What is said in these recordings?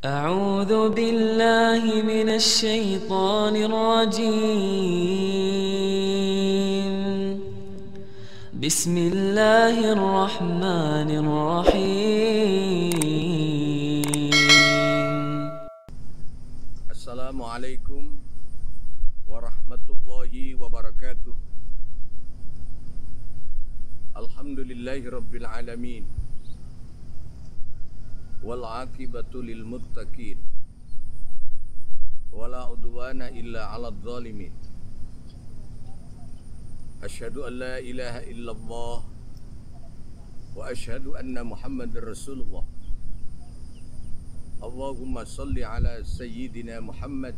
أعوذ بالله من الشيطان الرجيم. بسم الله الرحمن الرحيم. Assalamualaikum warahmatullahi wabarakatuh. Alhamdulillahi rabbil alamin. Wal aqibatu lil muttaqin. Wala udwana illa 'alal zalimin. Asyhadu an la ilaha illallah wa asyhadu anna Muhammadar Rasulullah. Allahumma salli ala sayyidina Muhammad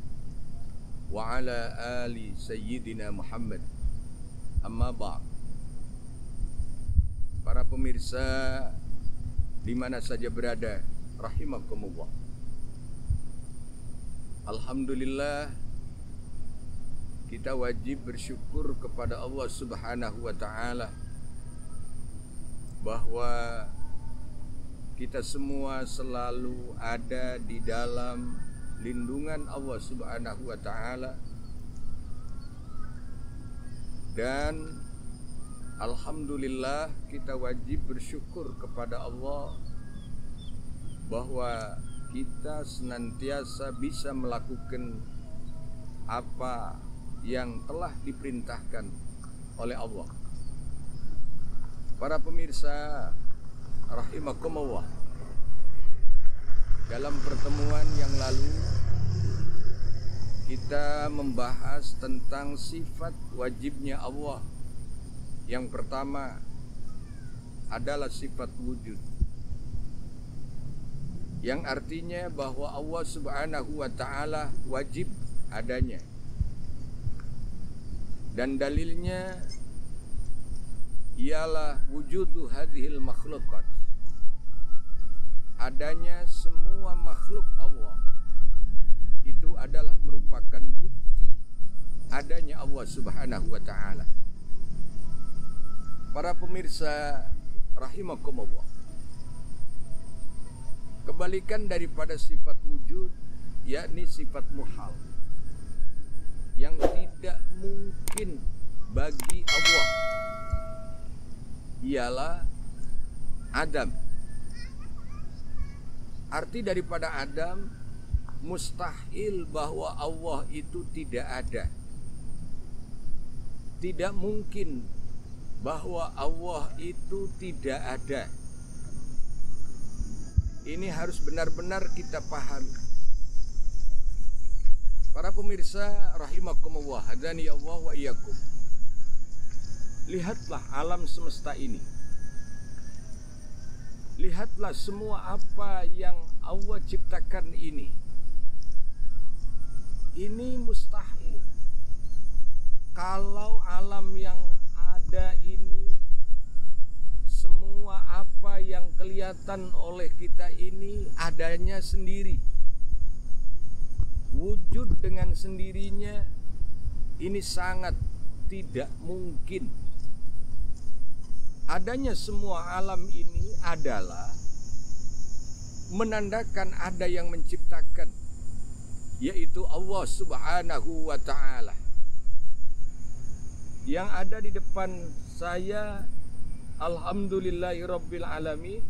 wa ala ali sayyidina Muhammad. Amma ba'd. Para pemirsa di mana saja berada, rahimakumullah. Alhamdulillah, kita wajib bersyukur kepada Allah Subhanahu wa taala bahwa kita semua selalu ada di dalam lindungan Allah Subhanahu wa taala, dan alhamdulillah kita wajib bersyukur kepada Allah bahwa kita senantiasa bisa melakukan apa yang telah diperintahkan oleh Allah. Para pemirsa rahimakumullah, dalam pertemuan yang lalu kita membahas tentang sifat wajibnya Allah. Yang pertama adalah sifat wujud, yang artinya bahwa Allah Subhanahu wa taala wajib adanya. Dan dalilnya ialah wujudu hadhil makhluqat. Adanya semua makhluk Allah itu adalah merupakan bukti adanya Allah Subhanahu wa taala. Para pemirsa rahimakumullah, kebalikan daripada sifat wujud, yakni sifat muhal, yang tidak mungkin bagi Allah, ialah Adam. Arti daripada Adam, mustahil bahwa Allah itu tidak ada. Tidak mungkin bahwa Allah itu tidak ada. Ini harus benar-benar kita pahami. Para pemirsa rahimakumullah, hadani Allah wa iyyakum. Lihatlah alam semesta ini. Lihatlah semua apa yang Allah ciptakan ini. Ini mustahil. Kalau alam yang ada ini, semua apa yang kelihatan oleh kita ini adanya sendiri, wujud dengan sendirinya, ini sangat tidak mungkin. Adanya semua alam ini adalah menandakan ada yang menciptakan, yaitu Allah Subhanahu wa ta'ala. Yang ada di depan saya, alhamdulillahirabbil alamin,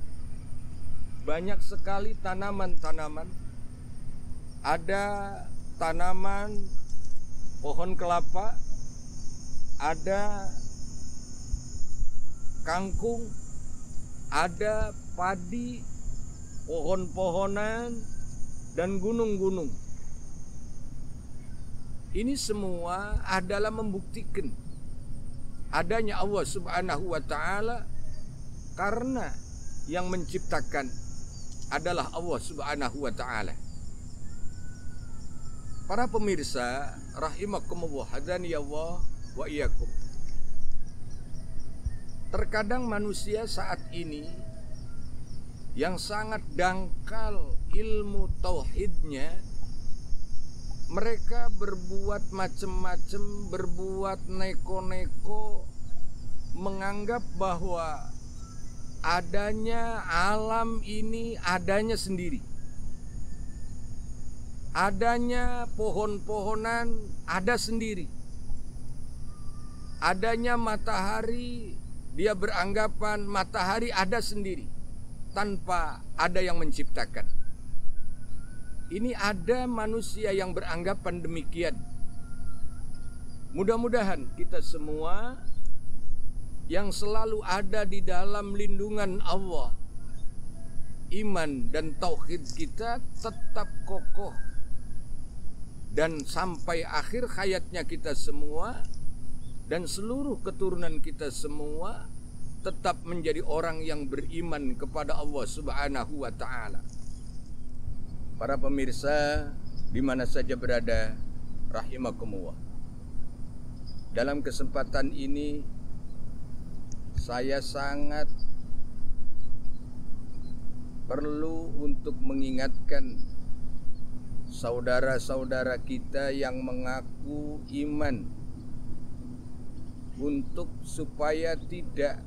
banyak sekali tanaman-tanaman. Ada tanaman pohon kelapa, ada kangkung, ada padi, pohon-pohonan, dan gunung-gunung. Ini semua adalah membuktikan adanya Allah Subhanahu wa ta'ala, karena yang menciptakan adalah Allah Subhanahu wa ta'ala. Para pemirsa rahimakumullah, hadani Allah wa iyyakum. Terkadang manusia saat ini yang sangat dangkal ilmu tauhidnya, mereka berbuat macam-macam, berbuat neko-neko, menganggap bahwa adanya alam ini adanya sendiri. adanya pohon-pohonan ada sendiri. Adanya matahari, dia beranggapan matahari ada sendiri tanpa ada yang menciptakan. Ini ada manusia yang beranggapan demikian. Mudah-mudahan kita semua yang selalu ada di dalam lindungan Allah, iman dan tauhid kita tetap kokoh, dan sampai akhir hayatnya kita semua dan seluruh keturunan kita semua tetap menjadi orang yang beriman kepada Allah Subhanahu wa ta'ala. Para pemirsa di mana saja berada, rahimakumullah. Dalam kesempatan ini saya sangat perlu untuk mengingatkan saudara-saudara kita yang mengaku iman untuk supaya tidak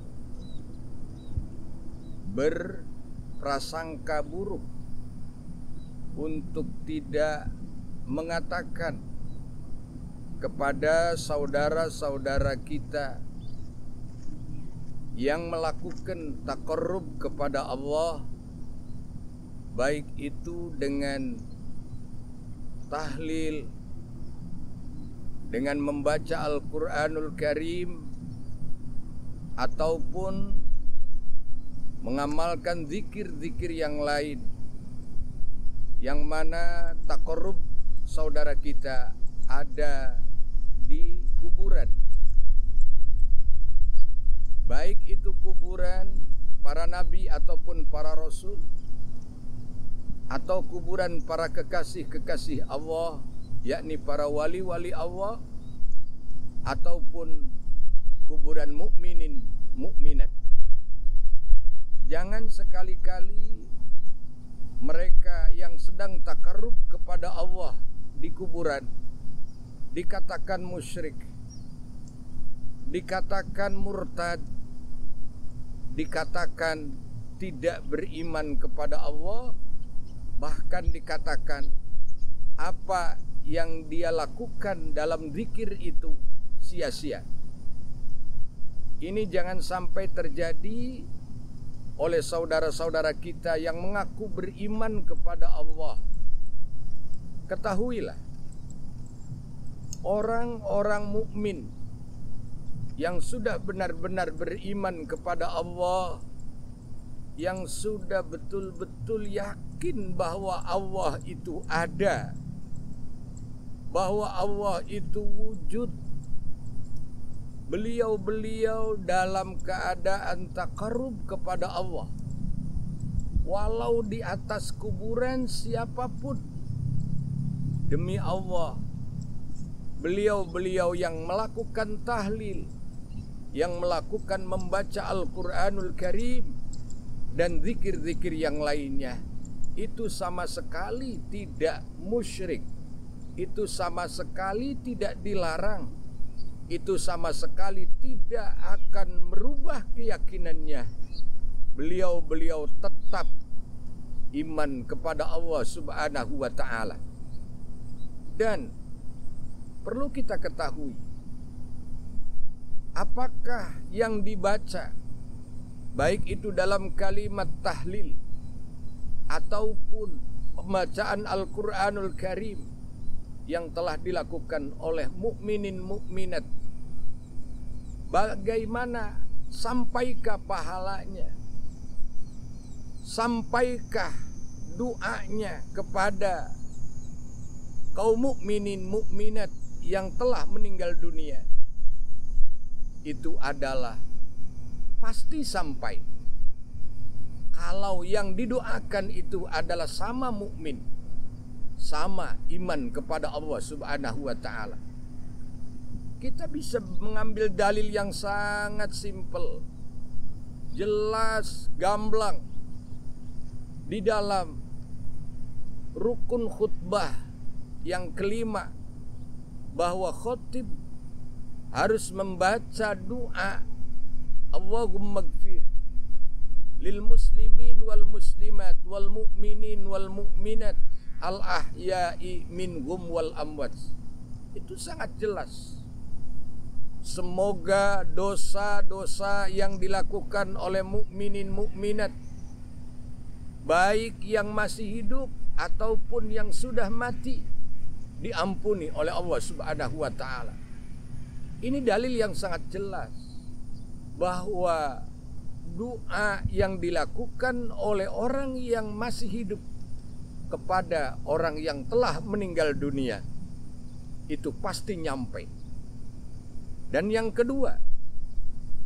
berprasangka buruk, untuk tidak mengatakan kepada saudara-saudara kita yang melakukan taqarrub kepada Allah, baik itu dengan tahlil, dengan membaca Al-Quranul Karim, ataupun mengamalkan zikir-zikir yang lain, yang mana taqarrub saudara kita ada di kuburan, baik itu kuburan para nabi ataupun para rasul, atau kuburan para kekasih-kekasih Allah, yakni para wali-wali Allah, ataupun kuburan mukminin mukminat. Jangan sekali-kali mereka yang sedang takarrub kepada Allah di kuburan dikatakan musyrik, dikatakan murtad, dikatakan tidak beriman kepada Allah, bahkan dikatakan apa yang dia lakukan dalam zikir itu sia-sia. Ini jangan sampai terjadi oleh saudara-saudara kita yang mengaku beriman kepada Allah. Ketahuilah, orang-orang mukmin yang sudah benar-benar beriman kepada Allah, yang sudah betul-betul yakin bahwa Allah itu ada, bahwa Allah itu wujud, beliau-beliau dalam keadaan taqarrub kepada Allah, walau di atas kuburan siapapun. Demi Allah, beliau-beliau yang melakukan tahlil, yang melakukan membaca Al-Quranul Karim dan zikir-zikir yang lainnya, itu sama sekali tidak musyrik, itu sama sekali tidak dilarang, itu sama sekali tidak akan merubah keyakinannya. Beliau-beliau tetap iman kepada Allah Subhanahu wa ta'ala. Dan perlu kita ketahui, apakah yang dibaca, baik itu dalam kalimat tahlil ataupun pembacaan Al-Quranul Karim yang telah dilakukan oleh mukminin mukminat, bagaimana sampaikah pahalanya, sampaikah doanya kepada kaum mukminin mukminat yang telah meninggal dunia? Itu adalah pasti sampai kalau yang didoakan itu adalah sama mukmin, sama iman kepada Allah Subhanahu wa ta'ala. Kita bisa mengambil dalil yang sangat simpel, jelas, gamblang di dalam rukun khutbah yang kelima, bahwa khatib harus membaca doa Allahumma gfir lil muslimin wal muslimat wal mu'minin wal mu'minat al-ahya'i minhum wal amwat. Itu sangat jelas. Semoga dosa-dosa yang dilakukan oleh mukminin mukminat, baik yang masih hidup ataupun yang sudah mati, diampuni oleh Allah Subhanahu wa taala. Ini dalil yang sangat jelas bahwa doa yang dilakukan oleh orang yang masih hidup kepada orang yang telah meninggal dunia itu pasti nyampe. Dan yang kedua,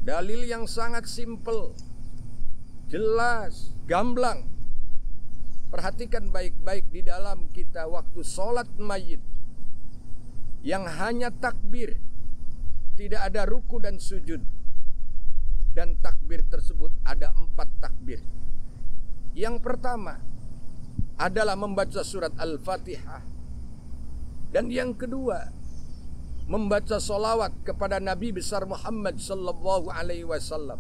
dalil yang sangat simpel, jelas, gamblang. Perhatikan baik-baik di dalam kita waktu sholat mayit yang hanya takbir, tidak ada ruku dan sujud. Dan takbir tersebut ada 4 takbir. Yang pertama adalah membaca surat Al-Fatihah. Dan yang kedua, membaca solawat kepada Nabi besar Muhammad sallallahu alaihi wasallam.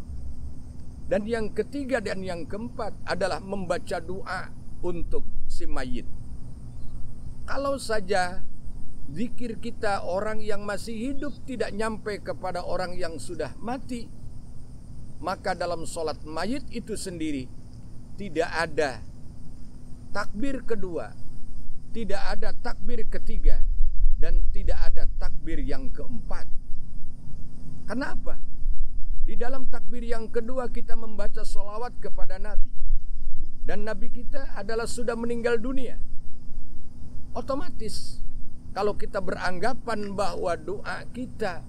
Dan yang ketiga dan yang keempat adalah membaca doa untuk si mayit. Kalau saja zikir kita orang yang masih hidup tidak nyampe kepada orang yang sudah mati, maka dalam sholat mayit itu sendiri tidak ada takbir kedua, tidak ada takbir ketiga, dan tidak ada takbir yang keempat. Kenapa? Di dalam takbir yang kedua kita membaca sholawat kepada Nabi, dan Nabi kita adalah sudah meninggal dunia. Otomatis kalau kita beranggapan bahwa doa kita,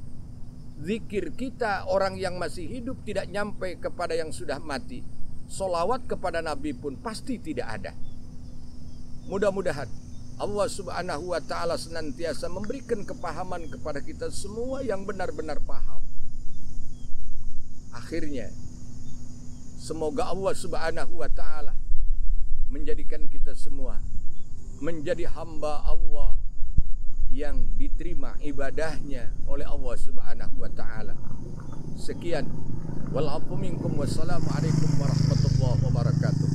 zikir kita orang yang masih hidup tidak nyampe kepada yang sudah mati, sholawat kepada Nabi pun pasti tidak ada. Mudah-mudahan Allah Subhanahu wa ta'ala senantiasa memberikan kepahaman kepada kita semua yang benar-benar paham. Akhirnya, semoga Allah Subhanahu wa ta'ala menjadikan kita semua menjadi hamba Allah yang diterima ibadahnya oleh Allah Subhanahu wa ta'ala. Sekian. Wal afu minkum wassalamu alaikum warahmatullahi wabarakatuh.